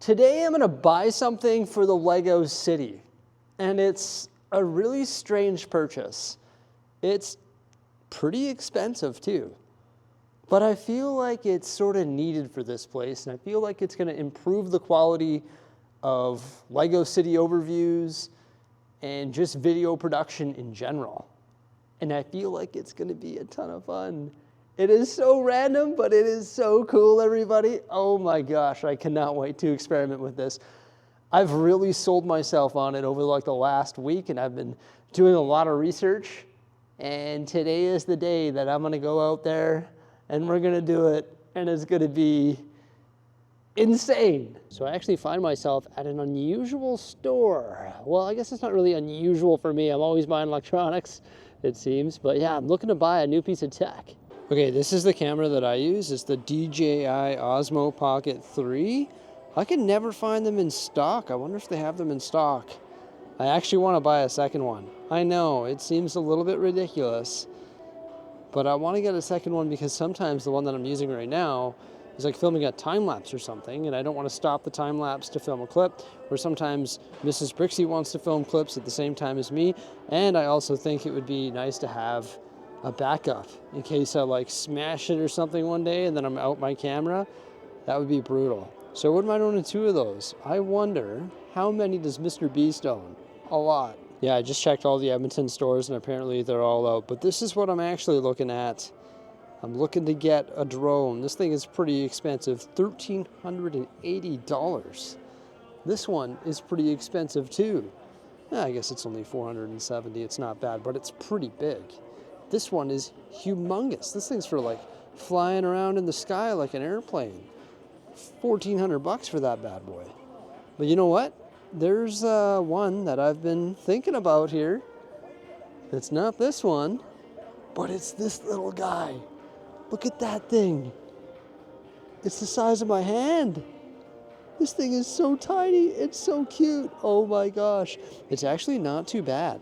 Today I'm gonna buy something for the Lego City, and it's a really strange purchase. It's pretty expensive too, but I feel like it's sort of needed for this place, and I feel like it's gonna improve the quality of Lego City overviews and just video production in general. And I feel like it's gonna be a ton of fun. It is so random, but it is so cool, everybody. Oh my gosh, I cannot wait to experiment with this. I've really sold myself on it over like the last week, and I've been doing a lot of research. And today is the day that I'm gonna go out there and we're gonna do it, and it's gonna be insane. So I actually find myself at an unusual store. Well, I guess it's not really unusual for me. I'm always buying electronics, it seems. But yeah, I'm looking to buy a new piece of tech. Okay, this is the camera that I use. It's the DJI Osmo Pocket 3. I can never find them in stock. I wonder if they have them in stock. I actually want to buy a second one. I know, it seems a little bit ridiculous, but I want to get a second one because sometimes the one that I'm using right now is like filming a time lapse or something, and I don't want to stop the time lapse to film a clip, or sometimes Mrs. Bricksie wants to film clips at the same time as me, and I also think it would be nice to have a backup in case I like smash it or something one day and then I'm out my camera. That would be brutal. So what am I doing with two of those? I wonder, how many does Mr. Beast own? A lot. Yeah, I just checked all the Edmonton stores and apparently they're all out. But this is what I'm actually looking at. I'm looking to get a drone. This thing is pretty expensive, $1,380. This one is pretty expensive too. Yeah, I guess it's only $470. It's not bad, but it's pretty big. This one is humongous. This thing's for like flying around in the sky like an airplane. $1,400 for that bad boy. But you know what? There's one that I've been thinking about here. It's not this one, but it's this little guy. Look at that thing. It's the size of my hand. This thing is so tiny. It's so cute. Oh my gosh. It's actually not too bad.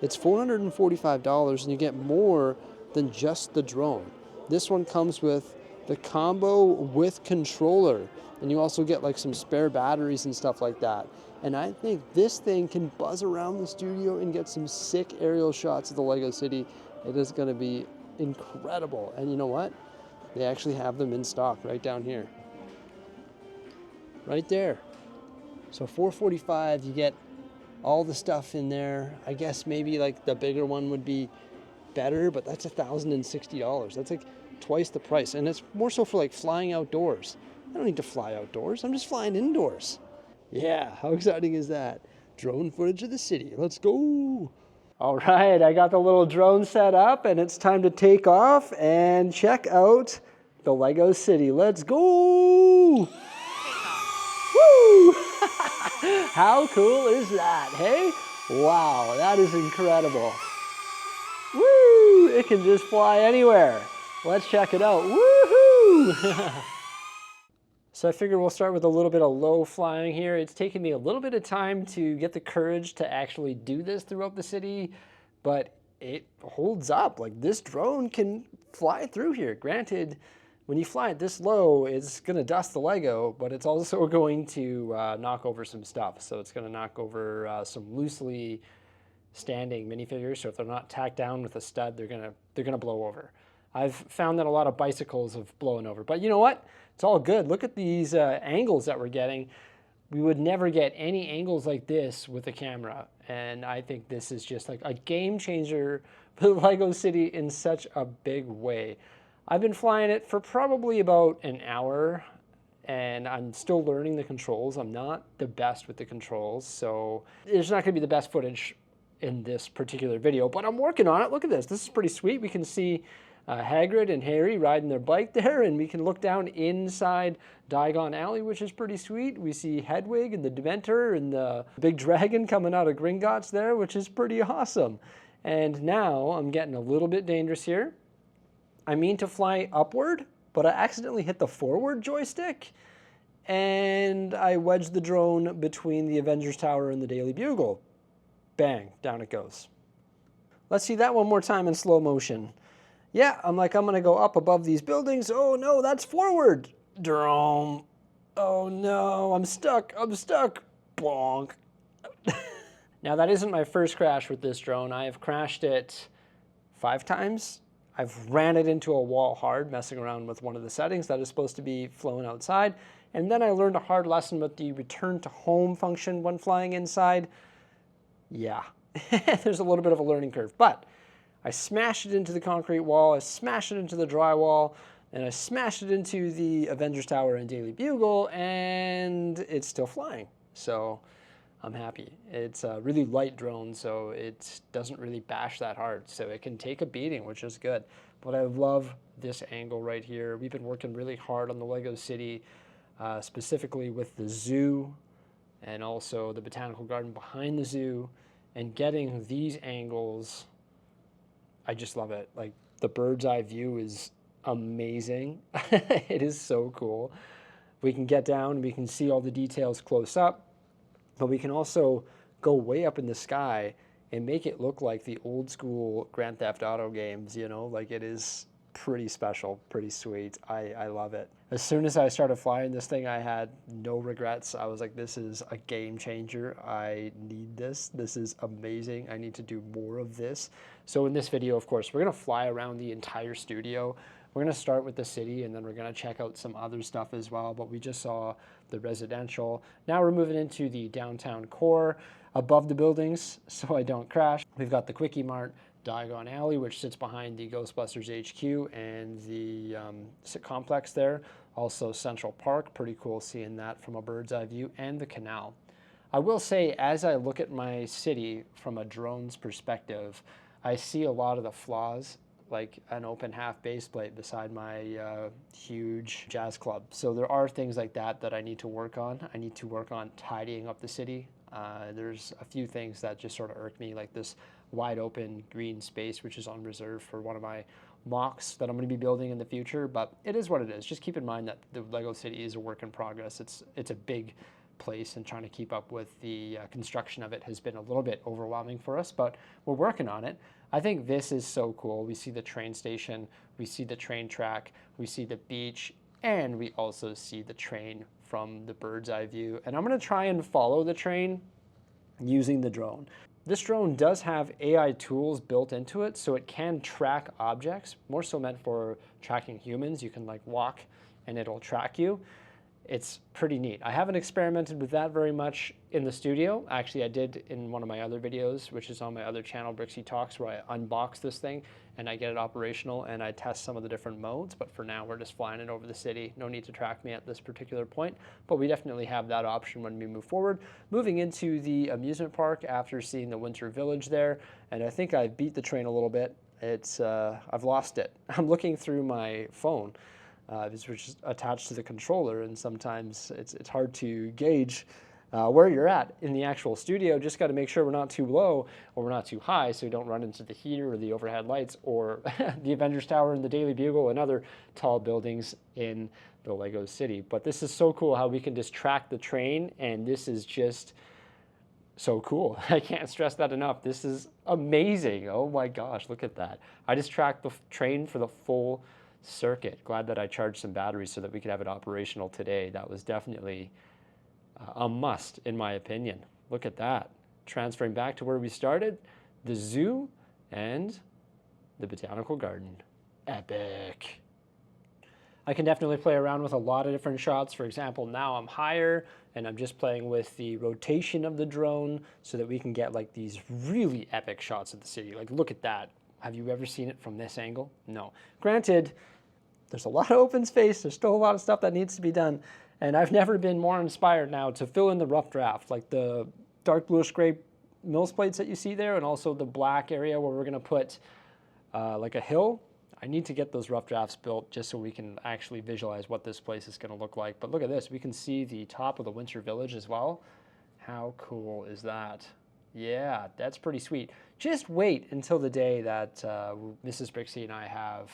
It's $445 and you get more than just the drone. This one comes with the combo with controller, and you also get like some spare batteries and stuff like that. And I think this thing can buzz around the studio and get some sick aerial shots of the Lego City. It is gonna be incredible. And you know what? They actually have them in stock right down here. Right there. So $445, you get all the stuff in there. I guess maybe like the bigger one would be better, but that's $1,060. That's like twice the price. And it's more so for like flying outdoors. I don't need to fly outdoors. I'm just flying indoors. Yeah, how exciting is that? Drone footage of the city. Let's go. All right, I got the little drone set up and it's time to take off and check out the Lego City. Let's go. Woo! How cool is that, hey? Wow, that is incredible. Woo! It can just fly anywhere. Let's check it out. Woohoo! So I figure we'll start with a little bit of low flying here. It's taken me a little bit of time to get the courage to actually do this throughout the city, but it holds up. Like, this drone can fly through here. Granted, when you fly it this low, it's gonna dust the Lego, but it's also going to knock over some stuff. So it's gonna knock over some loosely standing minifigures. So if they're not tacked down with a stud, they're gonna blow over. I've found that a lot of bicycles have blown over, but you know what? It's all good. Look at these angles that we're getting. We would never get any angles like this with a camera. And I think this is just like a game changer for the Lego City in such a big way. I've been flying it for probably about an hour and I'm still learning the controls. I'm not the best with the controls, so there's not gonna be the best footage in this particular video, but I'm working on it. Look at this. This is pretty sweet. We can see Hagrid and Harry riding their bike there, and we can look down inside Diagon Alley, which is pretty sweet. We see Hedwig and the Dementor and the big dragon coming out of Gringotts there, which is pretty awesome. And now I'm getting a little bit dangerous here. I mean to fly upward, but I accidentally hit the forward joystick, and I wedged the drone between the Avengers Tower and the Daily Bugle. Bang, down it goes. Let's see that one more time in slow motion. Yeah, I'm gonna go up above these buildings. Oh no, that's forward. Drone. Oh no, I'm stuck. Bonk. Now that isn't my first crash with this drone. I have crashed it 5 times. I've ran it into a wall hard, messing around with one of the settings that is supposed to be flown outside. And then I learned a hard lesson with the return to home function when flying inside. Yeah, there's a little bit of a learning curve, but I smashed it into the concrete wall, I smashed it into the drywall, and I smashed it into the Avengers Tower and Daily Bugle, and it's still flying. So I'm happy. It's a really light drone, so it doesn't really bash that hard. So it can take a beating, which is good. But I love this angle right here. We've been working really hard on the Lego City, specifically with the zoo and also the botanical garden behind the zoo, and getting these angles. I just love it. Like, the bird's eye view is amazing. It is so cool. We can get down and we can see all the details close up, but we can also go way up in the sky and make it look like the old school Grand Theft Auto games, you know, like it is pretty special, pretty sweet. I love it. As soon as I started flying this thing, I had no regrets. I was like, this is a game changer. I need this. This is amazing. I need to do more of this. So in this video, of course, we're gonna fly around the entire studio. We're gonna start with the city, and then we're gonna check out some other stuff as well, but we just saw the residential. Now we're moving into the downtown core above the buildings so I don't crash. We've got the Quickie Mart, Diagon Alley, which sits behind the Ghostbusters HQ and the complex there. Also Central Park, pretty cool seeing that from a bird's eye view, and the canal. I will say, as I look at my city from a drone's perspective, I see a lot of the flaws, like an open half base plate beside my huge jazz club. So there are things like that that I need to work on. I need to work on tidying up the city. There's a few things that just sort of irk me, like this wide open green space, which is on reserve for one of my mocks that I'm going to be building in the future, but it is what it is. Just keep in mind that the Lego City is a work in progress. It's a big place, and trying to keep up with the construction of it has been a little bit overwhelming for us, but we're working on it. I think this is so cool. We see the train station, we see the train track, we see the beach, and we also see the train from the bird's eye view. And I'm going to try and follow the train using the drone. This drone does have AI tools built into it, so it can track objects, more so meant for tracking humans. You can like walk and it'll track you. It's pretty neat. I haven't experimented with that very much in the studio. Actually, I did in one of my other videos, which is on my other channel, Bricksie Talks, where I unbox this thing and I get it operational and I test some of the different modes. But for now, we're just flying it over the city. No need to track me at this particular point, but we definitely have that option when we move forward. Moving into the amusement park after seeing the Winter Village there, and I think I beat the train a little bit. I've lost it. I'm looking through my phone. Which is attached to the controller, and sometimes it's hard to gauge where you're at in the actual studio. Just got to make sure we're not too low or we're not too high, so we don't run into the heater or the overhead lights or the Avengers Tower and the Daily Bugle and other tall buildings in the Lego City. But this is so cool how we can just track the train, and this is just so cool. I can't stress that enough. This is amazing. Oh my gosh, look at that. I just tracked the train for the full circuit. Glad that I charged some batteries so that we could have it operational today. That was definitely a must in my opinion. Look at that. Transferring back to where we started, the zoo and the botanical garden. Epic. I can definitely play around with a lot of different shots. For example, now I'm higher and I'm just playing with the rotation of the drone so that we can get like these really epic shots of the city. Like, look at that. Have you ever seen it from this angle? No. Granted, there's a lot of open space. There's still a lot of stuff that needs to be done. And I've never been more inspired now to fill in the rough draft, like the dark bluish gray Mills plates that you see there, and also the black area where we're going to put like a hill. I need to get those rough drafts built just so we can actually visualize what this place is going to look like. But look at this. We can see the top of the Winter Village as well. How cool is that? Yeah, that's pretty sweet. Just wait until the day that Mrs. Bricksie and I have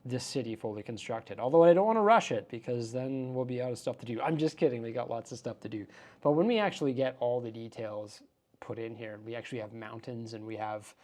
this city fully constructed. Although I don't want to rush it because then we'll be out of stuff to do. I'm just kidding. We got lots of stuff to do. But when we actually get all the details put in here, we actually have mountains and we have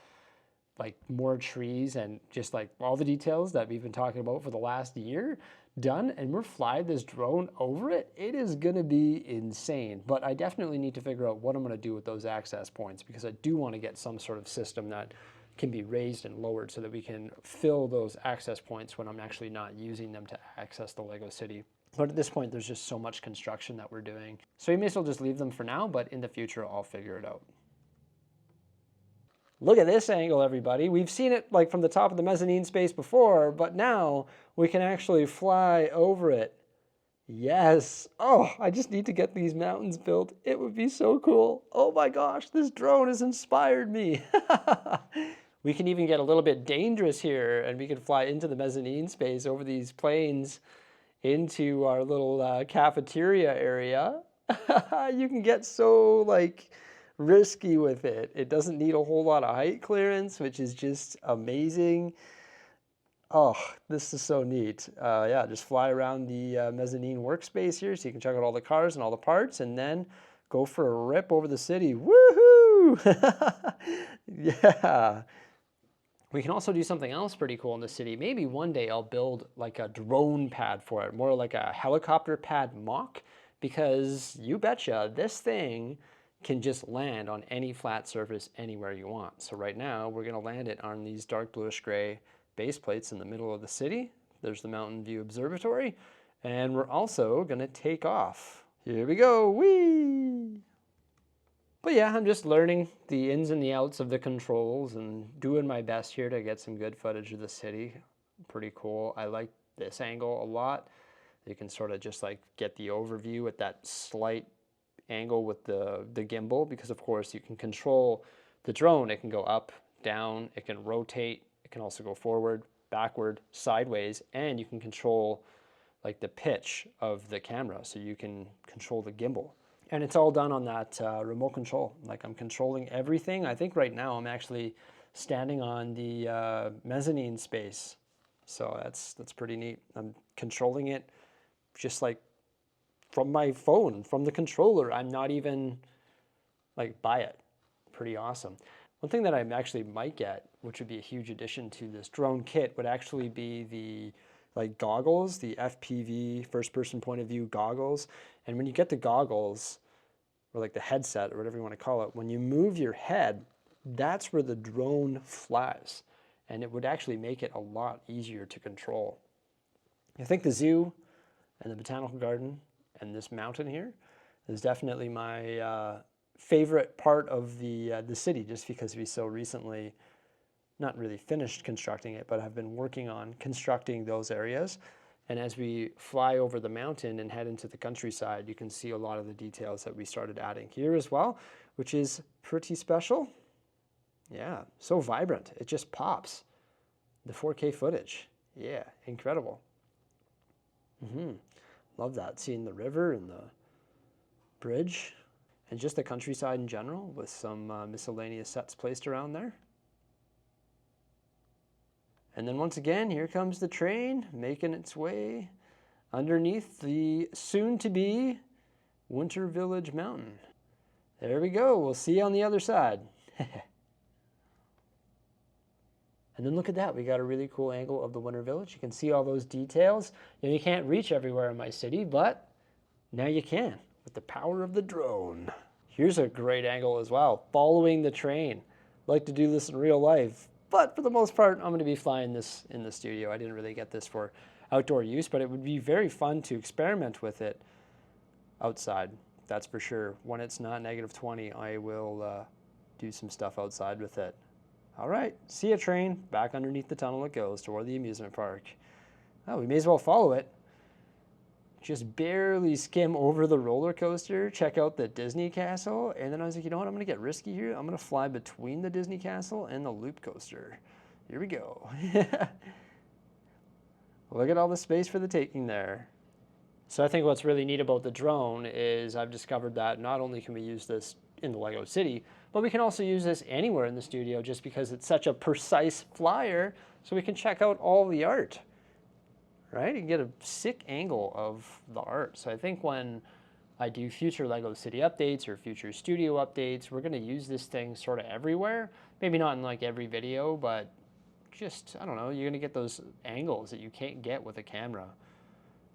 like more trees and just like all the details that we've been talking about for the last year, done and we're flying this drone over it, it is going to be insane. But I definitely need to figure out what I'm going to do with those access points, because I do want to get some sort of system that can be raised and lowered so that we can fill those access points when I'm actually not using them to access the Lego City. But at this point, there's just so much construction that we're doing. So we may as well just leave them for now, but in the future, I'll figure it out. Look at this angle, everybody. We've seen it like from the top of the mezzanine space before, but now we can actually fly over it. Yes. Oh, I just need to get these mountains built. It would be so cool. Oh my gosh, this drone has inspired me. We can even get a little bit dangerous here, and we can fly into the mezzanine space over these planes into our little cafeteria area. You can get so like risky with it. It doesn't need a whole lot of height clearance, which is just amazing. Oh, this is so neat. Yeah, just fly around the mezzanine workspace here so you can check out all the cars and all the parts, and then go for a rip over the city. Woohoo! Yeah. We can also do something else pretty cool in the city. Maybe one day I'll build like a drone pad for it, more like a helicopter pad mock, because you betcha this thing can just land on any flat surface anywhere you want. So right now we're going to land it on these dark bluish gray base plates in the middle of the city. There's the Mountain View Observatory, and we're also going to take off. Here we go. Whee! But yeah, I'm just learning the ins and the outs of the controls and doing my best here to get some good footage of the city. Pretty cool. I like this angle a lot. You can sort of just like get the overview at that slight angle with the gimbal, because of course you can control the drone. It can go up, down, it can rotate, it can also go forward, backward, sideways, and you can control like the pitch of the camera, so you can control the gimbal. And it's all done on that remote control. Like I'm controlling everything. I think right now I'm actually standing on the mezzanine space. So that's pretty neat. I'm controlling it just like from my phone, from the controller. I'm not even like by it. Pretty awesome. One thing that I actually might get, which would be a huge addition to this drone kit, would actually be the like goggles, the FPV, first person point of view goggles. And when you get the goggles, or like the headset or whatever you want to call it, when you move your head, that's where the drone flies. And it would actually make it a lot easier to control. I think the zoo and the botanical garden and this mountain here is definitely my favorite part of the city, just because we so recently, not really finished constructing it, but have been working on constructing those areas. And as we fly over the mountain and head into the countryside, you can see a lot of the details that we started adding here as well, which is pretty special. Yeah, so vibrant. It just pops. The 4K footage. Yeah, incredible. Love that, seeing the river and the bridge and just the countryside in general with some miscellaneous sets placed around there. And then once again, here comes the train making its way underneath the soon-to-be Winter Village Mountain. There we go. We'll see you on the other side. And then look at that. We got a really cool angle of the Winter Village. You can see all those details. You can't reach everywhere in my city, but now you can with the power of the drone. Here's a great angle as well, following the train. Like to do this in real life. But for the most part, I'm going to be flying this in the studio. I didn't really get this for outdoor use, but it would be very fun to experiment with it outside. That's for sure. When it's not -20, I will do some stuff outside with it. All right, see ya, train. Back underneath the tunnel it goes toward the amusement park. Oh, we may as well follow it. Just barely skim over the roller coaster, check out the Disney castle, and then I was like, you know what, I'm gonna get risky here. I'm gonna fly between the Disney castle and the loop coaster. Here we go. Look at all the space for the taking there. So I think what's really neat about the drone is I've discovered that not only can we use this in the Lego City, but we can also use this anywhere in the studio just because it's such a precise flyer, so we can check out all the art. Right? You can get a sick angle of the art. So I think when I do future Lego City updates or future studio updates, we're going to use this thing sort of everywhere. Maybe not in like every video, but just, I don't know, you're going to get those angles that you can't get with a camera.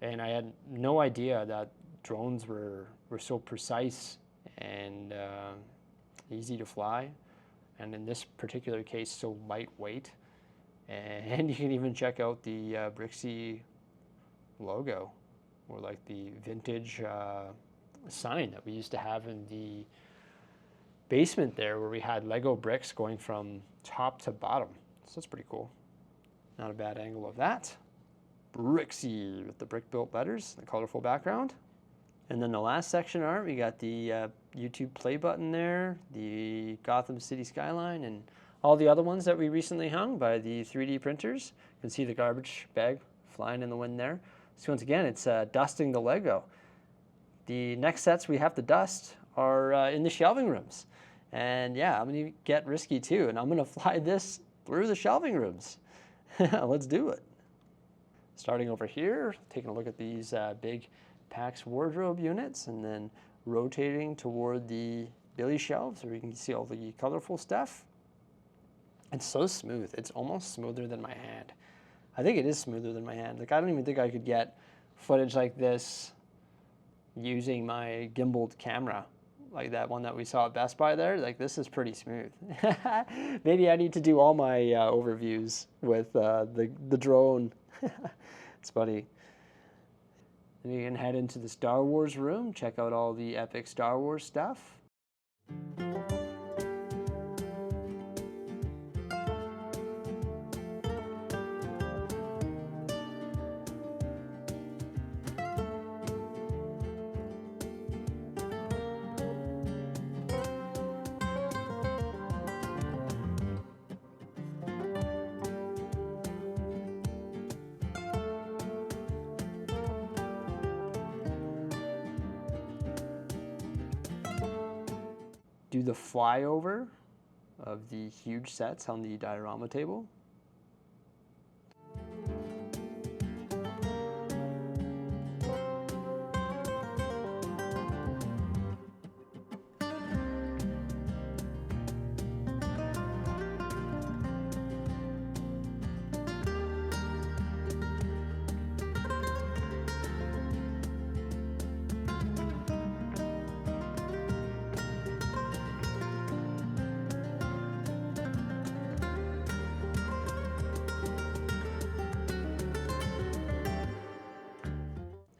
And I had no idea that drones were so precise and easy to fly, and in this particular case, so lightweight. And you can even check out the Bricksie logo, or like the vintage sign that we used to have in the basement there, where we had Lego bricks going from top to bottom. So that's pretty cool. Not a bad angle of that. Bricksie with the brick built letters, the colorful background. And then the last section art, we got the YouTube play button there, the Gotham City skyline, and all the other ones that we recently hung by the 3D printers. You can see the garbage bag flying in the wind there. So once again, it's dusting the Lego. The next sets we have to dust are in the shelving rooms. And yeah, I'm gonna get risky too, and I'm gonna fly this through the shelving rooms. Let's do it. Starting over here, taking a look at these big PAX wardrobe units, and then rotating toward the Billy shelves where you can see all the colorful stuff. It's so smooth. It's almost smoother than my hand. I think it is smoother than my hand. Like, I don't even think I could get footage like this using my gimbaled camera, like that one that we saw at Best Buy there. Like, this is pretty smooth. Maybe I need to do all my overviews with the drone. It's funny. Then you can head into the Star Wars room, check out all the epic Star Wars stuff. Do the flyover of the huge sets on the diorama table.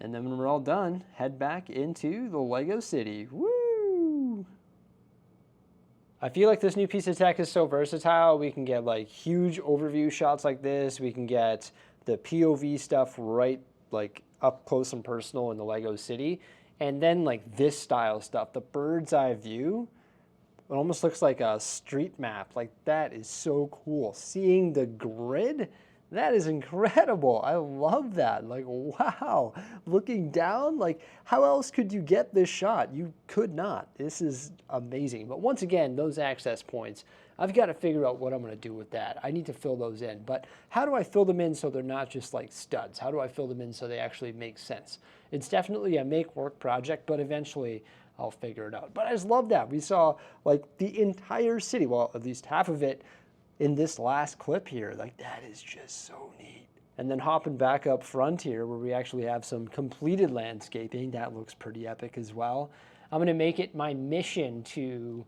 And then when we're all done, head back into the Lego City. Woo! I feel like this new piece of tech is so versatile. We can get like huge overview shots like this. We can get the POV stuff right like up close and personal in the Lego City. And then like this style stuff, the bird's eye view, it almost looks like a street map. Like, that is so cool. Seeing the grid, that is incredible. I love that. Like, wow. Looking down, like, how else could you get this shot? You could not. This is amazing. But once again, those access points, I've got to figure out what I'm going to do with that. I need to fill those in. But how do I fill them in so they're not just like studs? How do I fill them in so they actually make sense? It's definitely a make work project, but eventually I'll figure it out. But I just love that. We saw like the entire city, well, at least half of it, in this last clip here. Like, that is just so neat. And then hopping back up front here where we actually have some completed landscaping, that looks pretty epic as well. I'm gonna make it my mission to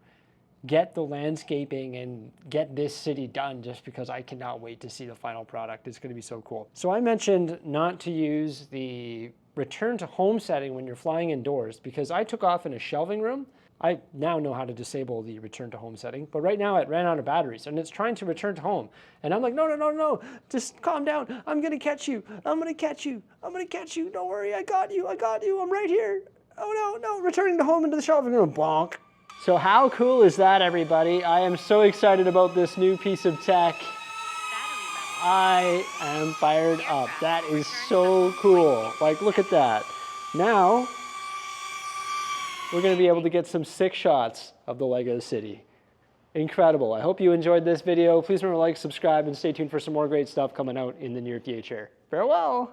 get the landscaping and get this city done, just because I cannot wait to see the final product. It's gonna be so cool. So I mentioned not to use the return to home setting when you're flying indoors, because I took off in a shelving room. I now know how to disable the return to home setting, but right now it ran out of batteries and it's trying to return to home. And I'm like, no, just calm down. I'm gonna catch you. I'm gonna catch you. I'm gonna catch you. Don't worry, I got you. I'm right here. Oh no, returning to home into the shelving room, bonk. So how cool is that, everybody? I am so excited about this new piece of tech. I am fired up. That is so cool. Like, look at that. Now, we're going to be able to get some sick shots of the Lego City. Incredible. I hope you enjoyed this video. Please remember to like, subscribe, and stay tuned for some more great stuff coming out in the near future. Farewell.